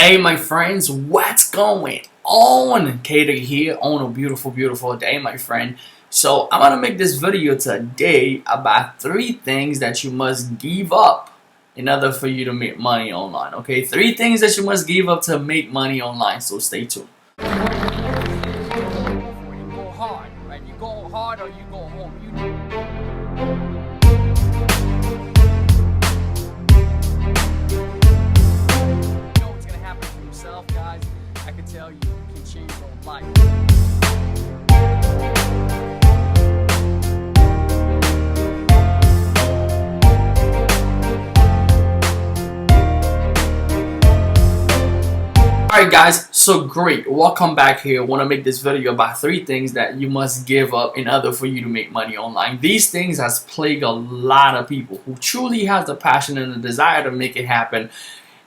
Hey my friends, what's going on? Kato here on a beautiful day, my friend. So I'm gonna make this video today about 3 things that you must give up in order for you to make money online. Okay, 3 things that you must give up to make money online. So stay tuned. You go hard, right? You go hard or you go home. You know what's gonna happen to yourself, guys. I can tell you can change your life. Alright guys, so great. Welcome back here. I want to make this video about 3 things that you must give up in order for you to make money online. These things has plagued a lot of people who truly has the passion and the desire to make it happen.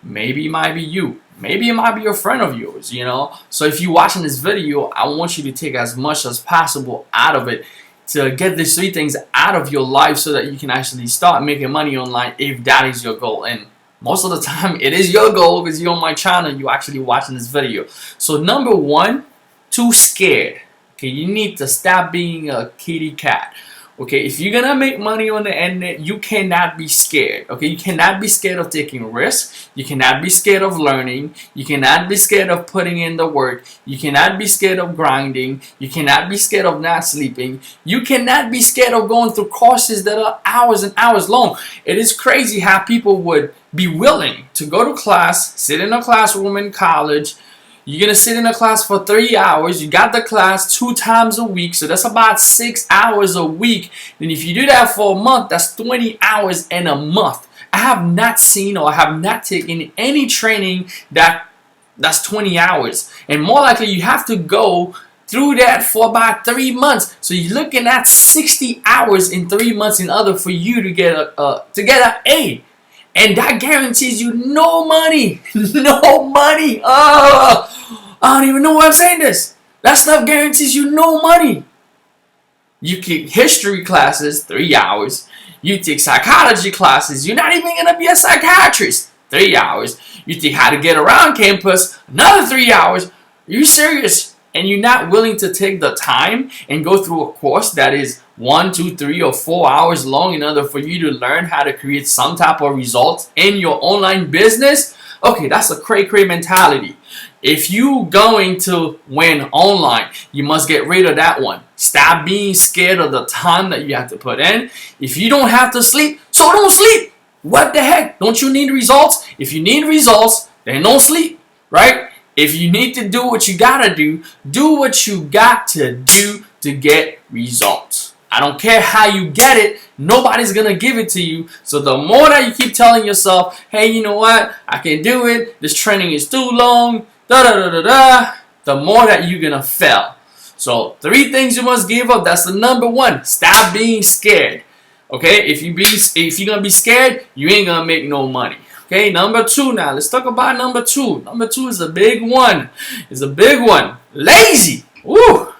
Maybe it might be you. Maybe it might be a friend of yours, you know. So if you're watching this video, I want you to take as much as possible out of it to get these 3 things out of your life so that you can actually start making money online if that is your goal. And most of the time, it is your goal because you're on my channel, you're actually watching this video. So number 1, too scared. Okay, you need to stop being a kitty cat. Okay, if you're gonna make money on the internet, you cannot be scared. Okay, you cannot be scared of taking risks. You cannot be scared of learning. You cannot be scared of putting in the work. You cannot be scared of grinding. You cannot be scared of not sleeping. You cannot be scared of going through courses that are hours and hours long. It is crazy how people would be willing to go to class, sit in a classroom in college. You're going to sit in a class for 3 hours. You got the class 2 times a week. So that's about 6 hours a week. And if you do that for a month, that's 20 hours in a month. I have not seen or I have not taken any training that's 20 hours. And more likely you have to go through that for about 3 months. So you're looking at 60 hours in 3 months in order for you to get an A. And that guarantees you no money. No money. I don't even know why I'm saying this. That stuff guarantees you no money. You take history classes, 3 hours. You take psychology classes. You're not even going to be a psychiatrist. 3 hours. You take how to get around campus. Another 3 hours. Are you serious? And you're not willing to take the time and go through a course that is 1, 2, 3, or 4 hours long in order for you to learn how to create some type of results in your online business? Okay, that's a cray mentality. If you going to win online, you must get rid of that one. Stop being scared of the time that you have to put in. If you don't have to sleep, so don't sleep. What the heck? Don't you need results? If you need results, then don't sleep, right? If you need to do what you gotta do what you got to do to get results. I don't care how you get it, nobody's gonna give it to you. So the more that you keep telling yourself, hey, you know what, I can do it, this training is too long, the more that you're gonna fail. So 3 things you must give up. That's the number 1. Stop being scared. Okay, if you're gonna be scared, you ain't gonna make no money. Okay, number 2 now. Let's talk about number 2. Number 2 is a big one. It's a big one. Lazy. Woo.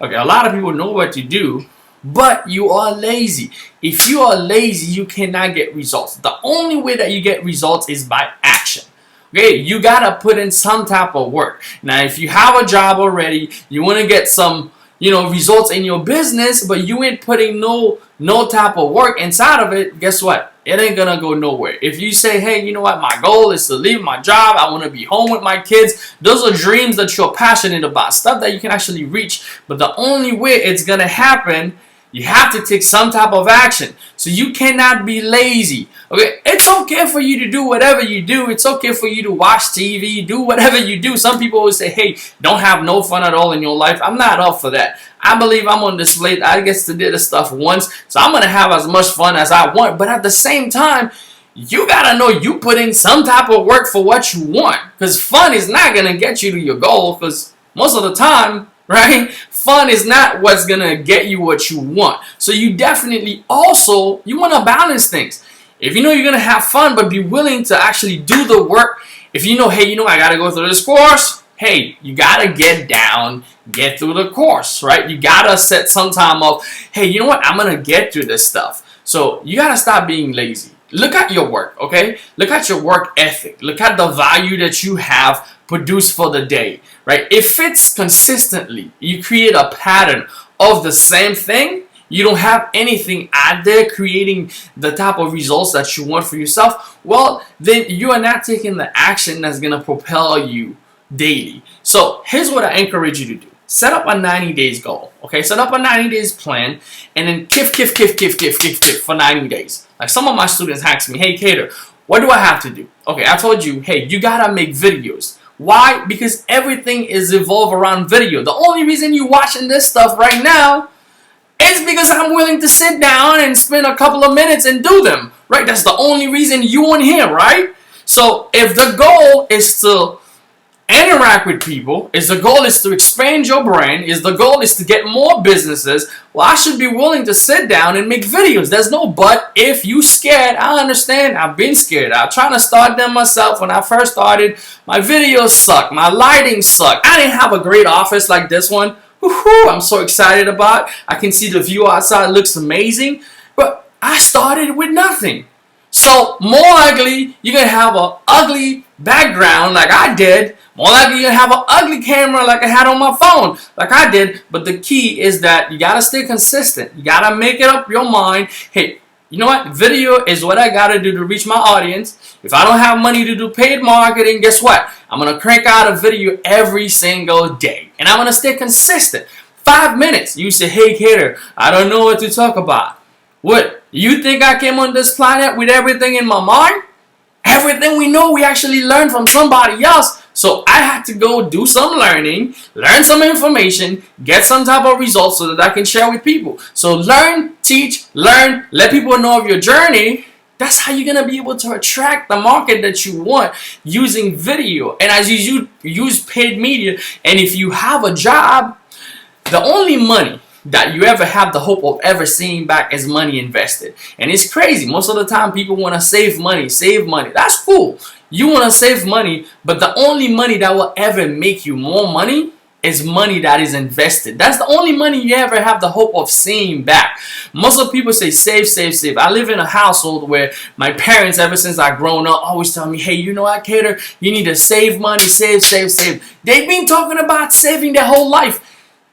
Okay, a lot of people know what to do, but you are lazy. If you are lazy, you cannot get results. The only way that you get results is by action. Okay, you gotta put in some type of work. Now, if you have a job already, you want to get some results in your business, but you ain't putting no type of work inside of it, guess what? It ain't gonna go nowhere. If you say, hey, you know what, my goal is to leave my job, I want to be home with my kids, those are dreams that you're passionate about, stuff that you can actually reach. But the only way it's gonna happen, you have to take some type of action. So you cannot be lazy. Okay, it's okay for you to do whatever you do. It's okay for you to watch TV, do whatever you do. Some people always say, hey, don't have no fun at all in your life. I'm not up for that. I believe I'm on this plate. I get to do this stuff once, so I'm going to have as much fun as I want. But at the same time, you got to know you put in some type of work for what you want. Because fun is not going to get you to your goal. Because most of the time, right, fun is not what's going to get you what you want. So you definitely also, you want to balance things. If you know you're going to have fun, but be willing to actually do the work. If you know, hey, I got to go through this course. Hey, you got to get down, get through the course, right? You got to set some time of, hey, you know what? I'm going to get through this stuff. So you got to stop being lazy. look at your work, okay? Look at your work ethic. Look at the value that you have produced for the day, right? If it's consistently, you create a pattern of the same thing, you don't have anything out there creating the type of results that you want for yourself, well, then you are not taking the action that's going to propel you daily. So here's what I encourage you to do. Set up a 90 days goal, okay? Set up a 90 days plan and then kiff for 90 days. Like some of my students ask me, hey, Cater, what do I have to do? Okay, I told you, hey, you gotta make videos. Why? Because everything is evolved around video. The only reason you're watching this stuff right now is because I'm willing to sit down and spend a couple of minutes and do them, right? That's the only reason you on here, right? So if the goal is to interact with people, is the goal is to expand your brand, is the goal is to get more businesses, well, I should be willing to sit down and make videos. There's no but. If you scared, I understand. I've been scared. I'm trying to start them myself. When I first started, my videos sucked. My lighting sucked. I didn't have a great office like this one. Woohoo, I'm so excited about. I can see the view outside. It looks amazing. But I started with nothing. So more likely, you're going to have an ugly background like I did. More likely you're going to have an ugly camera like I had on my phone, like I did. But the key is that you got to stay consistent. You got to make it up your mind. Hey, you know what? Video is what I got to do to reach my audience. If I don't have money to do paid marketing, guess what? I'm going to crank out a video every single day. And I'm going to stay consistent. 5 minutes. You say, hey, Cater, I don't know what to talk about. What? You think I came on this planet with everything in my mind? Everything we know, we actually learned from somebody else. So I had to go do some learning, learn some information, get some type of results so that I can share with people. So learn, teach, learn, let people know of your journey. That's how you're going to be able to attract the market that you want using video. And as you use paid media, and if you have a job, the only money that you ever have the hope of ever seeing back is money invested. And it's crazy. Most of the time people want to save money. That's cool. You want to save money, but the only money that will ever make you more money is money that is invested. That's the only money you ever have the hope of seeing back. Most of people say save, save, save. I live in a household where my parents, ever since I've grown up, always tell me, hey, you know what, Cater? You need to save money, save, save, save. They've been talking about saving their whole life.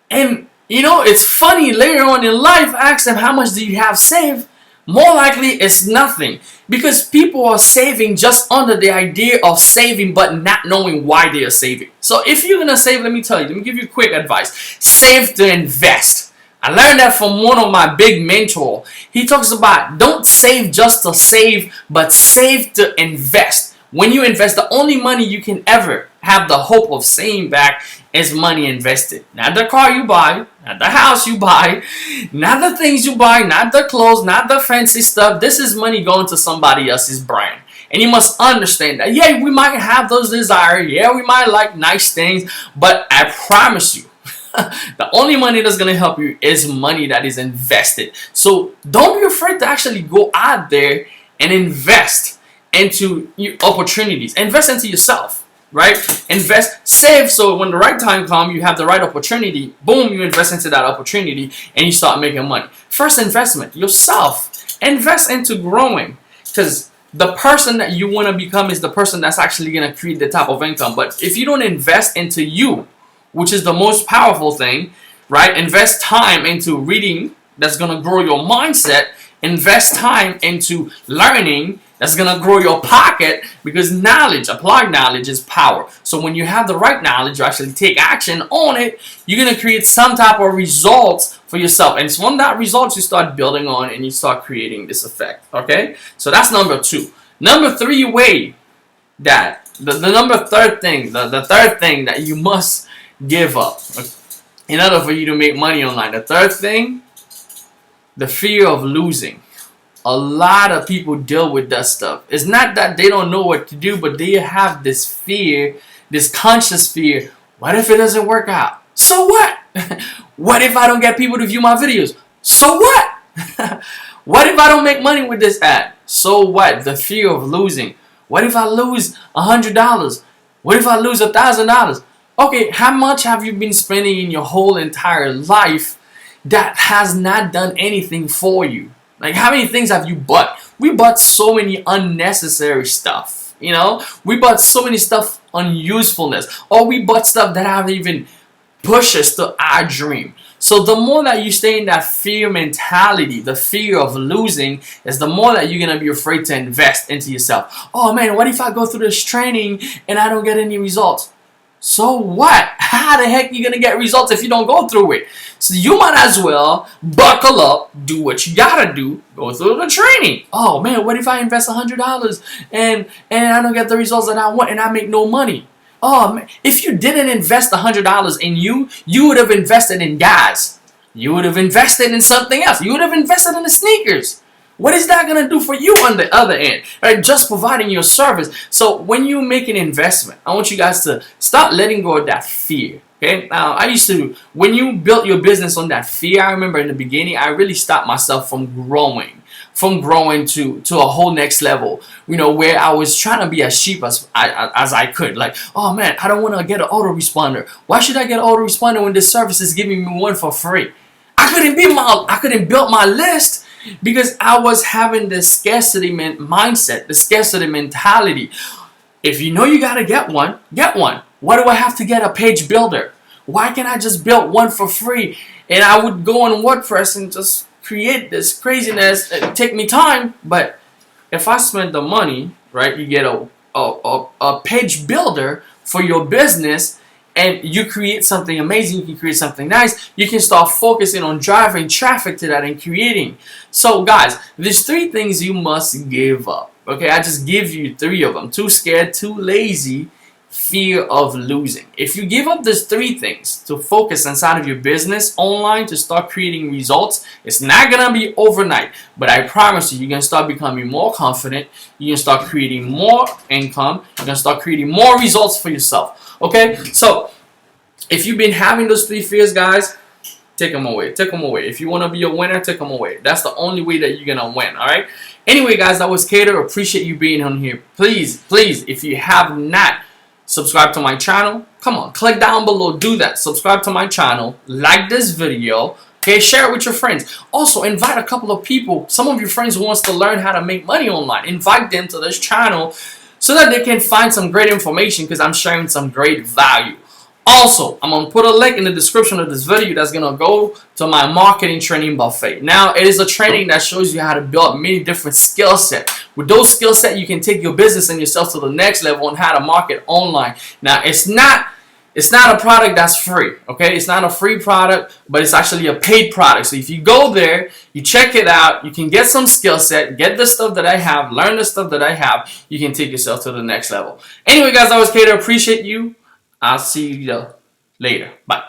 And you know, it's funny, later on in life, I ask them, how much do you have saved? More likely, it's nothing. Because people are saving just under the idea of saving, but not knowing why they are saving. So if you're going to save, let me give you quick advice. Save to invest. I learned that from one of my big mentors. He talks about don't save just to save, but save to invest. When you invest, the only money you can ever have the hope of seeing back is money invested. Not the car you buy, not the house you buy, not the things you buy, not the clothes, not the fancy stuff. This is money going to somebody else's brand. And you must understand that, yeah, we might have those desires. Yeah, we might like nice things. But I promise you, the only money that's going to help you is money that is invested. So don't be afraid to actually go out there and invest into your opportunities. Invest into yourself, right? Invest, save, so when the right time comes, you have the right opportunity. Boom, you invest into that opportunity and you start making money. First investment, yourself. Invest into growing, because the person that you want to become is the person that's actually going to create the type of income. But if you don't invest into you, which is the most powerful thing, right? Invest time into reading, that's going to grow your mindset. Invest time into learning, that's going to grow your pocket, because knowledge, applied knowledge, is power. So when you have the right knowledge, you actually take action on it, you're going to create some type of results for yourself. And it's from that results you start building on and you start creating this effect. Okay? So that's number 2. Number 3 way that, the third thing that you must give up in order for you to make money online. The third thing, the fear of losing. A lot of people deal with that stuff. It's not that they don't know what to do, but they have this fear, this conscious fear. What if it doesn't work out? So what? What if I don't get people to view my videos? So what? What if I don't make money with this ad? So what? The fear of losing. What if I lose $100? What if I lose $1,000? Okay, how much have you been spending in your whole entire life that has not done anything for you? Like, how many things have you bought? We bought so many unnecessary stuff. You know, we bought so many stuff unusefulness, or we bought stuff that haven't even push us to our dream. So the more that you stay in that fear mentality, the fear of losing, is the more that you're going to be afraid to invest into yourself. Oh man, what if I go through this training and I don't get any results? So what? How the heck are you going to get results if you don't go through it? So you might as well buckle up, do what you got to do, go through the training. Oh man, what if I invest $100 and I don't get the results that I want and I make no money? Oh man, if you didn't invest $100 in you would have invested in gas. You would have invested in something else. You would have invested in the sneakers. What is that going to do for you on the other end? Right? Just providing your service. So when you make an investment, I want you guys to start letting go of that fear. Okay. Now, when you built your business on that fear, I remember in the beginning, I really stopped myself from growing to a whole next level, you know, where I was trying to be as cheap as I could. Like, oh man, I don't want to get an autoresponder. Why should I get an autoresponder when this service is giving me one for free? I couldn't build my list because I was having this scarcity mindset, the scarcity mentality. If you know you gotta get one, get one. Why do I have to get a page builder? Why can't I just build one for free? And I would go on WordPress and just create this craziness. It take me time, but if I spend the money, right, you get a page builder for your business, and you create something amazing, you can create something nice, you can start focusing on driving traffic to that and creating. So guys, there's 3 things you must give up. Okay, I just give you 3 of them. Too scared, too lazy, fear of losing. If you give up these 3 things to focus inside of your business online to start creating results, it's not gonna be overnight, but I promise you, you're gonna start becoming more confident, you're gonna start creating more income, you're gonna start creating more results for yourself. Okay, so if you've been having those 3 fears, guys, take them away. Take them away. If you want to be a winner, take them away. That's the only way that you're going to win, all right? Anyway, guys, that was Cater. Appreciate you being on here. Please, if you have not subscribed to my channel, come on, click down below. Do that. Subscribe to my channel. Like this video. Okay, share it with your friends. Also, invite a couple of people. Some of your friends who wants to learn how to make money online. Invite them to this channel so that they can find some great information because I'm sharing some great value. Also, I'm going to put a link in the description of this video that's going to go to my marketing training buffet. Now, it is a training that shows you how to build many different skill sets. With those skill sets, you can take your business and yourself to the next level on how to market online. Now, it's not a product that's free, okay? It's not a free product, but it's actually a paid product. So if you go there, you check it out, you can get some skill set, get the stuff that I have, learn the stuff that I have, you can take yourself to the next level. Anyway, guys, that was Cater. Appreciate you. I'll see you later. Bye.